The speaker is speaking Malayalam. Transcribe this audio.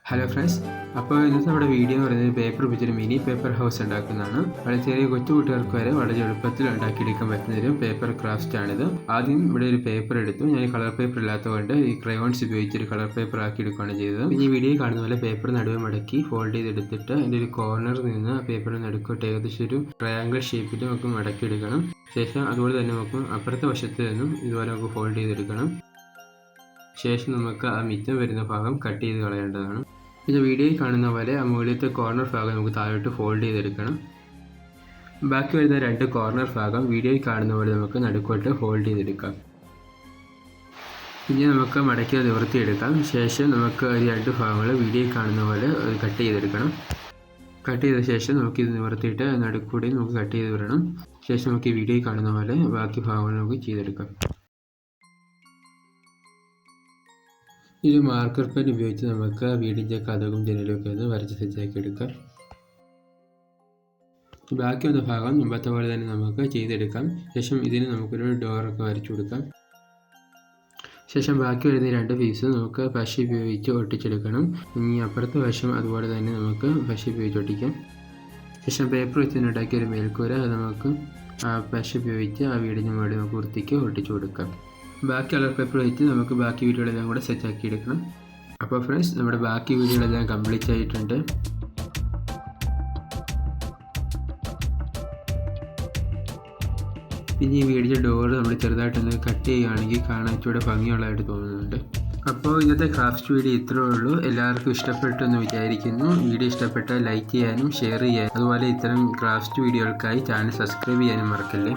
ഹലോ ഫ്രണ്ട്സ്, അപ്പോൾ ഇന്നത്തെ നമ്മുടെ വീഡിയോ എന്ന് പറയുന്നത് പേപ്പർ ഉപയോഗിച്ചൊരു മിനി പേപ്പർ ഹൗസ് ഉണ്ടാക്കുന്നതാണ്. വളരെ ചെറിയ കൊച്ചു കുട്ടികൾക്ക് വരെ വളരെ എളുപ്പത്തിൽ ഉണ്ടാക്കിയെടുക്കാൻ പറ്റുന്ന ഒരു പേപ്പർ ക്രാഫ്റ്റ് ആണിത്. ആദ്യം ഇവിടെ ഒരു പേപ്പർ എടുത്തു. ഞാൻ കളർ പേപ്പർ ഇല്ലാത്തതുകൊണ്ട് ഈ ക്രയോൺസ് ഉപയോഗിച്ചൊരു കളർ പേപ്പർ ആക്കി എടുക്കുകയാണ് ചെയ്തത്. ഈ വീഡിയോ കാണുന്ന പോലെ പേപ്പർ നടുവ് മടക്കി ഫോൾഡ് ചെയ്തെടുത്തിട്ട് അതിൻ്റെ ഒരു കോർണറിൽ നിന്ന് പേപ്പർ നടുക്കോട്ട് ഏകദേശം ഒരു ട്രയാങ്കിൾ ഷേപ്പിൽ നമുക്ക് മടക്കിയെടുക്കണം. ശേഷം അതുപോലെ തന്നെ നമുക്ക് അപ്പുറത്തെ വശത്ത് നിന്നും ഇതുപോലെ നമുക്ക് ഫോൾഡ് ചെയ്തെടുക്കണം. ശേഷം നമുക്ക് ആ മിച്ചം വരുന്ന ഭാഗം കട്ട് ചെയ്ത് കളയേണ്ടതാണ്. ഇത് വീഡിയോയിൽ കാണുന്ന പോലെ ആ മുകളിലത്തെ കോർണർ ഭാഗം നമുക്ക് താഴോട്ട് ഫോൾഡ് ചെയ്തെടുക്കണം. ബാക്കി വരുന്ന രണ്ട് കോർണർ ഭാഗം വീഡിയോയിൽ കാണുന്ന പോലെ നമുക്ക് നടുക്കോട്ട് ഫോൾഡ് ചെയ്തെടുക്കാം. ഇനി നമുക്ക് മടക്കി നിവർത്തിയെടുക്കാം. ശേഷം നമുക്ക് ഈ രണ്ട് ഭാഗങ്ങൾ വീഡിയോയിൽ കാണുന്ന പോലെ കട്ട് ചെയ്തെടുക്കണം. കട്ട് ചെയ്ത ശേഷം നമുക്കിത് നിവർത്തിയിട്ട് നടുക്കൂടെ നമുക്ക് കട്ട് ചെയ്ത് വിടണം. ശേഷം നമുക്ക് ഈ വീഡിയോയിൽ കാണുന്ന പോലെ ബാക്കി ഭാഗങ്ങൾ നമുക്ക് ചെയ്തെടുക്കാം. ഒരു മാർക്കർ പെൻ ഉപയോഗിച്ച് നമുക്ക് വീടിൻ്റെ കതകും ജനലും ഒക്കെ ഒന്ന് വരച്ച് സെറ്റാക്കി എടുക്കാം. ബാക്കി വന്ന ഭാഗം മുമ്പത്തെ പോലെ തന്നെ നമുക്ക് ചെയ്തെടുക്കാം. ശേഷം ഇതിന് നമുക്കൊരു ഡോറൊക്കെ വരച്ചു കൊടുക്കാം. ശേഷം ബാക്കി വരുന്ന രണ്ട് പീസ് നമുക്ക് പശ ഉപയോഗിച്ച് ഒട്ടിച്ചെടുക്കണം. ഇനി അപ്പുറത്തെ വശം അതുപോലെ തന്നെ നമുക്ക് പശ ഉപയോഗിച്ച് ഒട്ടിക്കാം. ശേഷം പേപ്പർ വെച്ച് ഉണ്ടാക്കിയ ഒരു മേൽക്കൂര അത് നമുക്ക് പശ ഉപയോഗിച്ച് ആ വീടിന് മുകളിൽ നമുക്ക് വൃത്തിക്ക് ഒട്ടിച്ചു കൊടുക്കാം. ബാക്കി കളർ പേപ്പർ വെച്ച് നമുക്ക് ബാക്കി വീഡിയോകളെല്ലാം കൂടെ സെറ്റാക്കി എടുക്കണം. അപ്പോൾ ഫ്രണ്ട്സ്, നമ്മുടെ ബാക്കി വീഡിയോകളെല്ലാം കംപ്ലീറ്റ് ആയിട്ടുണ്ട്. പിന്നെ ഈ വീടിൻ്റെ ഡോറ് നമ്മൾ ചെറുതായിട്ടൊന്ന് കട്ട് ചെയ്യുകയാണെങ്കിൽ കാണാൻ ഇച്ചിരി ഭംഗിയുള്ളതായിട്ട് തോന്നുന്നുണ്ട്. അപ്പോൾ ഇന്നത്തെ ക്രാഫ്റ്റ് വീഡിയോ ഇത്രയേ ഉള്ളൂ. എല്ലാവർക്കും ഇഷ്ടപ്പെട്ടു എന്ന് വിചാരിക്കുന്നു. വീഡിയോ ഇഷ്ടപ്പെട്ടാൽ ലൈക്ക് ചെയ്യാനും ഷെയർ ചെയ്യാനും അതുപോലെ ഇത്തരം ക്രാഫ്റ്റ് വീഡിയോകൾക്കായി ചാനൽ സബ്സ്ക്രൈബ് ചെയ്യാനും മറക്കല്ലേ.